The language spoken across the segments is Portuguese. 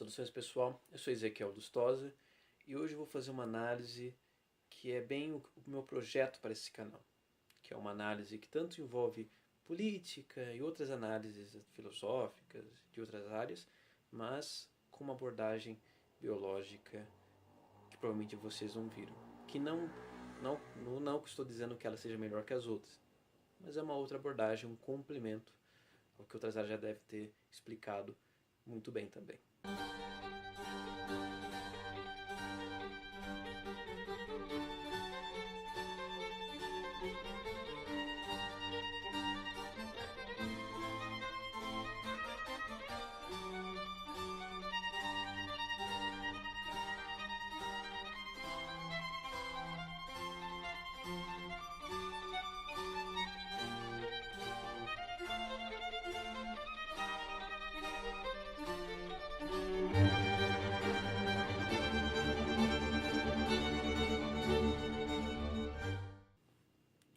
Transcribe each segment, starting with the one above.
Saudações pessoal, eu sou Ezequiel Lustosa e hoje eu vou fazer uma análise que é bem o meu projeto para esse canal, que é uma análise que tanto envolve política e outras análises filosóficas de outras áreas, mas com uma abordagem biológica que provavelmente vocês não viram. Que não que estou dizendo que ela seja melhor que as outras, mas é uma outra abordagem, um complemento ao que outras áreas já devem ter explicado muito bem também.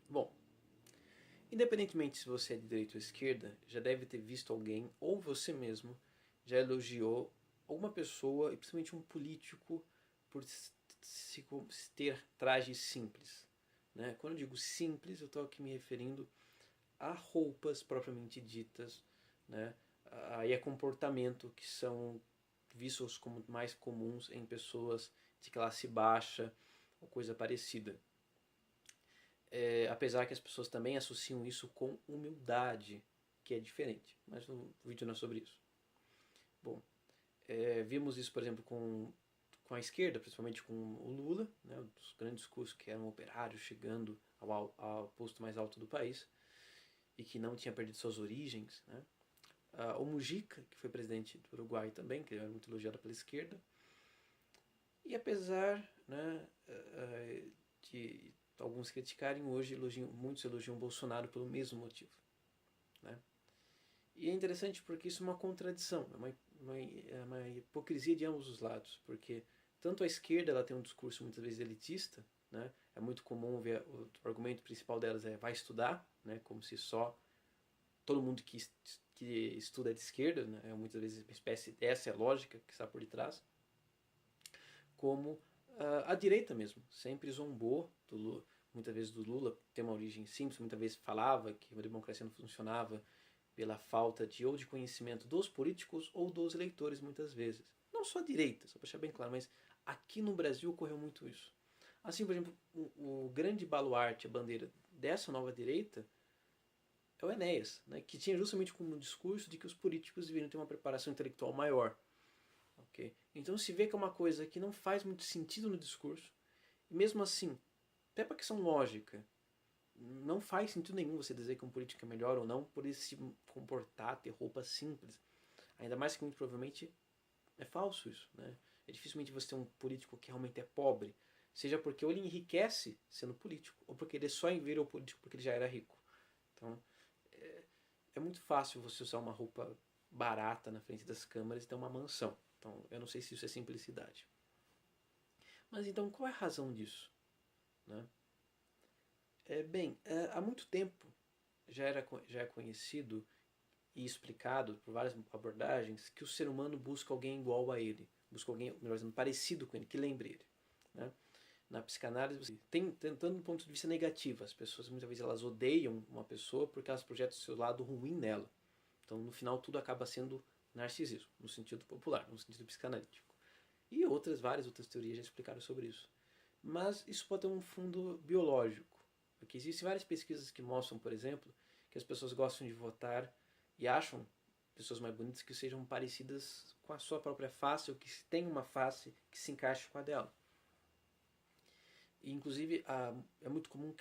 Bom, independentemente se você é de direita ou esquerda, já deve ter visto alguém, ou você mesmo, já elogiou alguma pessoa, e principalmente um político, por ter trajes simples. Né? Quando eu digo simples, eu estou aqui me referindo a roupas propriamente ditas, né? E a comportamento que são vistos como mais comuns em pessoas de classe baixa ou coisa parecida. Apesar que as pessoas também associam isso com humildade, que é diferente, mas o vídeo não é sobre isso. Bom, vimos isso, por exemplo, com a esquerda, principalmente com o Lula, né, os grandes discursos que eram operários chegando ao posto mais alto do país e que não tinha perdido suas origens. Né? O Mujica, que foi presidente do Uruguai também, que era muito elogiado pela esquerda. E apesar, né, de alguns criticarem, hoje muitos elogiam Bolsonaro pelo mesmo motivo. Né? E é interessante porque isso é uma contradição, é uma hipocrisia de ambos os lados, porque tanto a esquerda ela tem um discurso muitas vezes elitista, né? É muito comum ver o argumento principal delas vai estudar, né? Como se só todo mundo que estuda é de esquerda, né? Muitas vezes essa é a lógica que está por detrás, como a direita mesmo, sempre zombou do Lula, muitas vezes do Lula, tem uma origem simples, muitas vezes falava que a democracia não funcionava pela falta de conhecimento dos políticos ou dos eleitores muitas vezes. Não só a direita, só para deixar bem claro, mas aqui no Brasil ocorreu muito isso. Assim, por exemplo, o grande baluarte, a bandeira dessa nova direita é o Enéas, né, que tinha justamente como discurso de que os políticos deveriam ter uma preparação intelectual maior. Okay? Então se vê que é uma coisa que não faz muito sentido no discurso, e mesmo assim, até para questão lógica, não faz sentido nenhum você dizer que um político é melhor ou não por ele se comportar, ter roupas simples. Ainda mais que muito provavelmente é falso isso. Né? É dificilmente você ter um político que realmente é pobre, seja porque ou ele enriquece sendo político, ou porque ele só virou político porque ele já era rico. Então é muito fácil você usar uma roupa barata na frente das câmeras e ter uma mansão. Então eu não sei se isso é simplicidade. Mas então qual é a razão disso? Né? Há muito tempo já é conhecido e explicado por várias abordagens que o ser humano busca alguém igual a ele, busca alguém, melhor dizendo, parecido com ele, que lembre ele. Né? Na psicanálise, você tem tentando do ponto de vista negativo, as pessoas muitas vezes elas odeiam uma pessoa porque elas projetam o seu lado ruim nela. Então no final tudo acaba sendo narcisismo, no sentido popular, no sentido psicanalítico. E várias outras teorias já explicaram sobre isso. Mas isso pode ter um fundo biológico, porque existem várias pesquisas que mostram, por exemplo, que as pessoas gostam de votar e acham pessoas mais bonitas que sejam parecidas com a sua própria face ou que tenham uma face que se encaixe com a dela. E, inclusive, é muito comum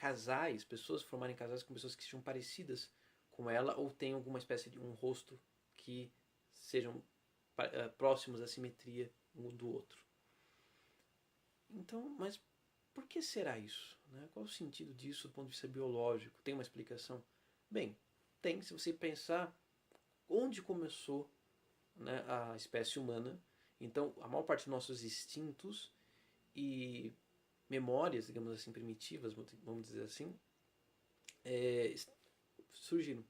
pessoas formarem casais com pessoas que sejam parecidas com ela ou tenham alguma espécie de um rosto que sejam próximos à simetria um do outro. Então, mas por que será isso? Né? Qual o sentido disso do ponto de vista biológico? Tem uma explicação? Bem, tem, se você pensar onde começou, né, a espécie humana. Então, a maior parte dos nossos instintos e memórias, digamos assim, primitivas, vamos dizer assim, surgiram.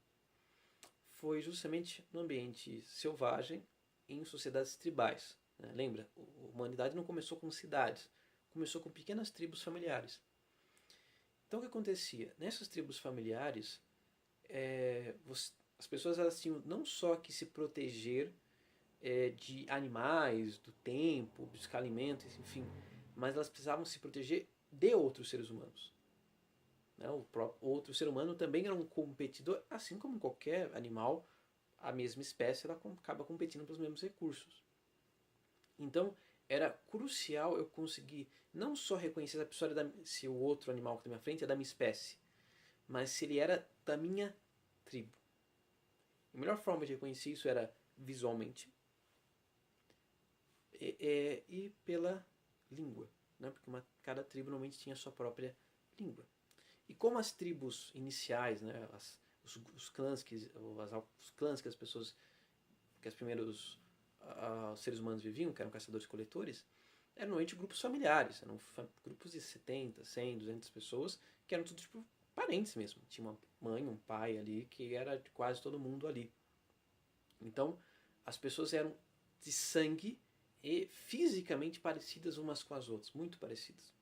Foi justamente no ambiente selvagem, em sociedades tribais. Né? Lembra, a humanidade não começou com cidades, começou com pequenas tribos familiares. Então o que acontecia? Nessas tribos familiares, as pessoas elas tinham não só que se proteger de animais, do tempo, buscar alimentos, enfim, mas elas precisavam se proteger de outros seres humanos. Né? O outro ser humano também era um competidor, assim como qualquer animal, a mesma espécie ela acaba competindo pelos mesmos recursos. Então era crucial eu conseguir não só reconhecer se a pessoa era se o outro animal que está na minha frente é da minha espécie, mas se ele era da minha tribo. A melhor forma de reconhecer isso era visualmente e pela língua, né? Porque cada tribo normalmente tinha a sua própria língua. E como as tribos iniciais, né, os clãs que as pessoas, que os primeiros seres humanos viviam, que eram caçadores-coletores, eram normalmente grupos familiares, eram grupos de 70, 100, 200 pessoas, que eram todos tipo parentes mesmo. Tinha uma mãe, um pai ali, que era de quase todo mundo ali. Então, as pessoas eram de sangue e fisicamente parecidas umas com as outras, muito parecidas.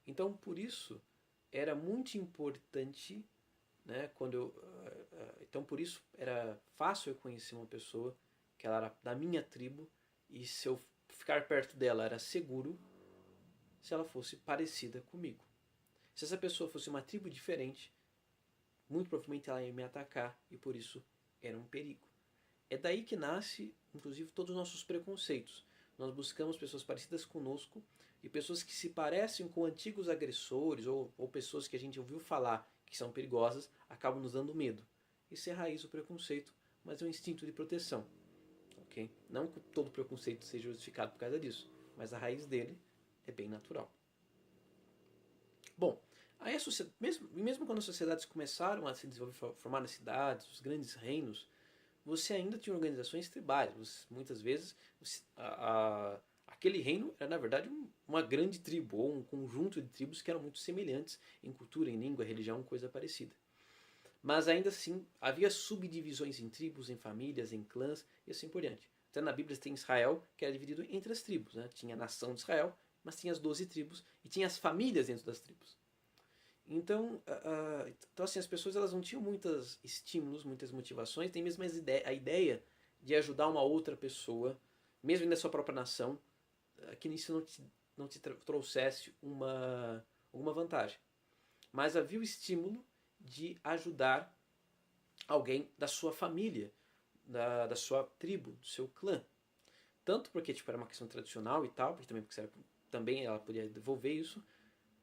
Então, por isso, era muito importante, né, então por isso era fácil eu conhecer uma pessoa que ela era da minha tribo e se eu ficar perto dela era seguro se ela fosse parecida comigo. Se essa pessoa fosse uma tribo diferente, muito provavelmente ela ia me atacar e por isso era um perigo. É daí que nasce, inclusive, todos os nossos preconceitos. Nós buscamos pessoas parecidas conosco e pessoas que se parecem com antigos agressores ou pessoas que a gente ouviu falar que são perigosas, acabam nos dando medo. Isso é a raiz do preconceito, mas é um instinto de proteção. Okay? Não que todo preconceito seja justificado por causa disso, mas a raiz dele é bem natural. Bom, aí mesmo quando as sociedades começaram a se desenvolver, formar nas cidades, os grandes reinos, você ainda tinha organizações tribais. Muitas vezes aquele reino era na verdade uma grande tribo ou um conjunto de tribos que eram muito semelhantes em cultura, em língua, religião, coisa parecida. Mas ainda assim havia subdivisões em tribos, em famílias, em clãs e assim por diante. Até na Bíblia tem Israel que era dividido entre as tribos. Né? Tinha a nação de Israel, mas tinha as 12 tribos e tinha as famílias dentro das tribos. Então, assim, as pessoas elas não tinham muitos estímulos, muitas motivações, tem mesmo a ideia de ajudar uma outra pessoa, mesmo da sua própria nação, que isso não te trouxesse alguma vantagem. Mas havia o estímulo de ajudar alguém da sua família, da sua tribo, do seu clã. Tanto porque tipo, era uma questão tradicional e tal, porque também ela podia devolver isso,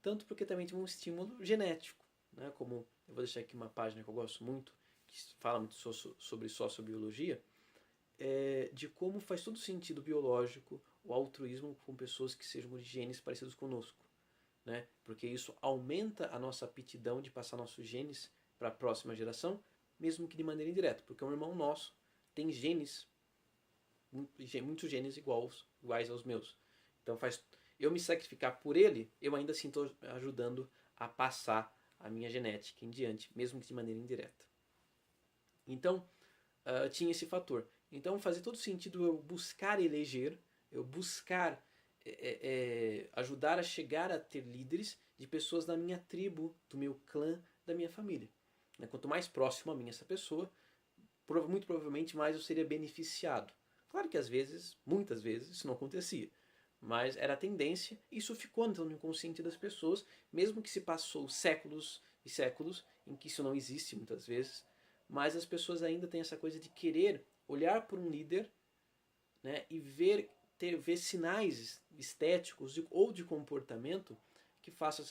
tanto porque também tinha um estímulo genético, né? Como eu vou deixar aqui uma página que eu gosto muito, que fala muito sobre sociobiologia, de como faz todo sentido biológico o altruísmo com pessoas que sejam de genes parecidos conosco, né? Porque isso aumenta a nossa aptidão de passar nossos genes para a próxima geração, mesmo que de maneira indireta, porque um irmão nosso tem genes, muitos genes iguais aos meus. Então eu me sacrificar por ele, eu ainda assim estou ajudando a passar a minha genética em diante, mesmo que de maneira indireta. Então, tinha esse fator. Então, fazia todo sentido eu buscar eleger, eu buscar ajudar a chegar a ter líderes de pessoas da minha tribo, do meu clã, da minha família. Quanto mais próximo a mim essa pessoa, muito provavelmente mais eu seria beneficiado. Claro que às vezes, muitas vezes, isso não acontecia. Mas era a tendência, e isso ficou então no inconsciente das pessoas, mesmo que se passou séculos e séculos em que isso não existe muitas vezes, mas as pessoas ainda têm essa coisa de querer olhar por um líder, né, e ver sinais estéticos ou de comportamento que façam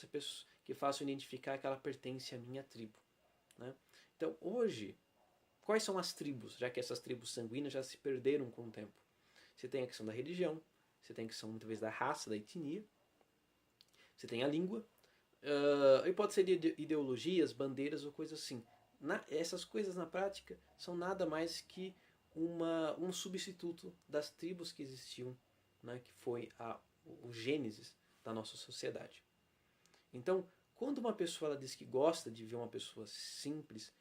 identificar que ela pertence à minha tribo. Né? Então hoje, quais são as tribos, já que essas tribos sanguíneas já se perderam com o tempo? Você tem a questão da religião, você tem a questão muitas vezes da raça, da etnia, você tem a língua, e pode ser de ideologias, bandeiras ou coisas assim. Essas coisas na prática são nada mais que um substituto das tribos que existiam, né, que foi o gênesis da nossa sociedade. Então, quando uma pessoa ela diz que gosta de ver uma pessoa simples,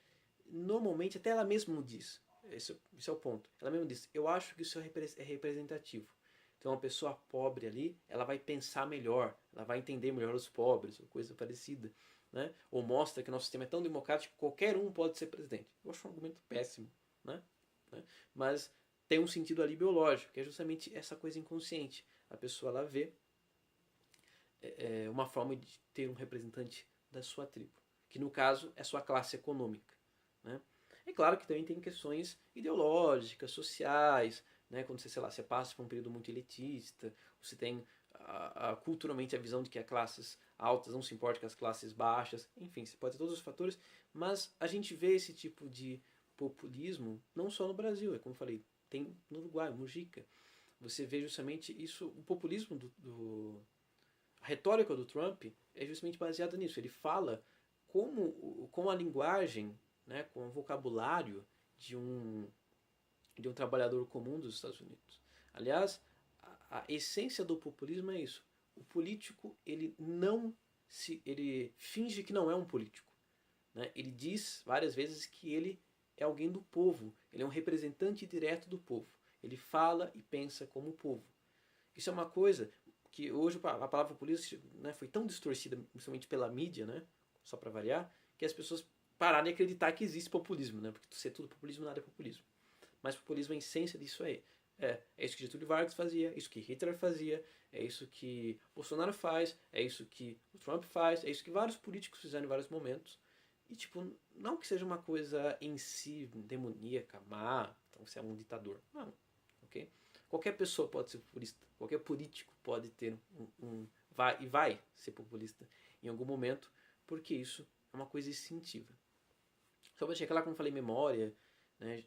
normalmente até ela mesma diz, esse é o ponto, ela mesma diz, eu acho que isso é representativo. Então uma pessoa pobre ali, ela vai pensar melhor, ela vai entender melhor os pobres, ou coisa parecida. Né? Ou mostra que nosso sistema é tão democrático que qualquer um pode ser presidente. Eu acho um argumento péssimo. Né? Mas tem um sentido ali biológico, que é justamente essa coisa inconsciente. A pessoa ela vê uma forma de ter um representante da sua tribo, que no caso é sua classe econômica. Né? É claro que também tem questões ideológicas, sociais, né? Quando você, sei lá, você passa por um período muito elitista, você tem culturalmente a visão de que as classes altas não se importam com as classes baixas, enfim, você pode ter todos os fatores, mas a gente vê esse tipo de populismo não só no Brasil, é como eu falei, tem no Uruguai, Mujica. Você vê justamente isso, o populismo a retórica do Trump é justamente baseada nisso. Ele fala como a linguagem, né, com o vocabulário de um trabalhador comum dos Estados Unidos. Aliás, a essência do populismo é isso. O político, ele finge que não é um político. Né? Ele diz várias vezes que ele é alguém do povo. Ele é um representante direto do povo. Ele fala e pensa como o povo. Isso é uma coisa que hoje a palavra populista, né, foi tão distorcida, principalmente pela mídia, né, só para variar, que as pessoas pararam de acreditar que existe populismo, né, porque ser tudo populismo, nada é populismo. Mas populismo, a essência disso é isso que Getúlio Vargas fazia, é isso que Hitler fazia, é isso que Bolsonaro faz, é isso que o Trump faz, é isso que vários políticos fizeram em vários momentos. E, tipo, não que seja uma coisa em si demoníaca, má, então você é um ditador. Não, ok? Qualquer pessoa pode ser populista, qualquer político pode ter vai ser populista em algum momento, porque isso é uma coisa instintiva. Só para checar lá, como eu falei, memória, né,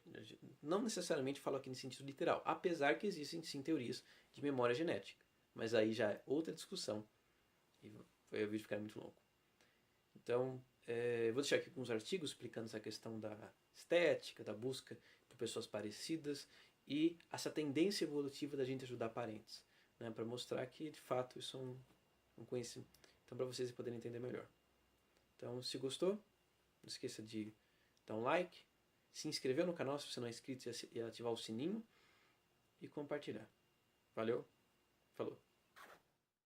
não necessariamente falo aqui no sentido literal, apesar que existem sim teorias de memória genética, mas aí já é outra discussão e o vídeo ficar muito longo. Então, vou deixar aqui alguns artigos explicando essa questão da estética, da busca por pessoas parecidas e essa tendência evolutiva da gente ajudar parentes, né, para mostrar que de fato isso é um conhecimento, então para vocês poderem entender melhor. Então, se gostou, não esqueça de dar um like, se inscrever no canal se você não é inscrito e ativar o sininho e compartilhar. Valeu, falou!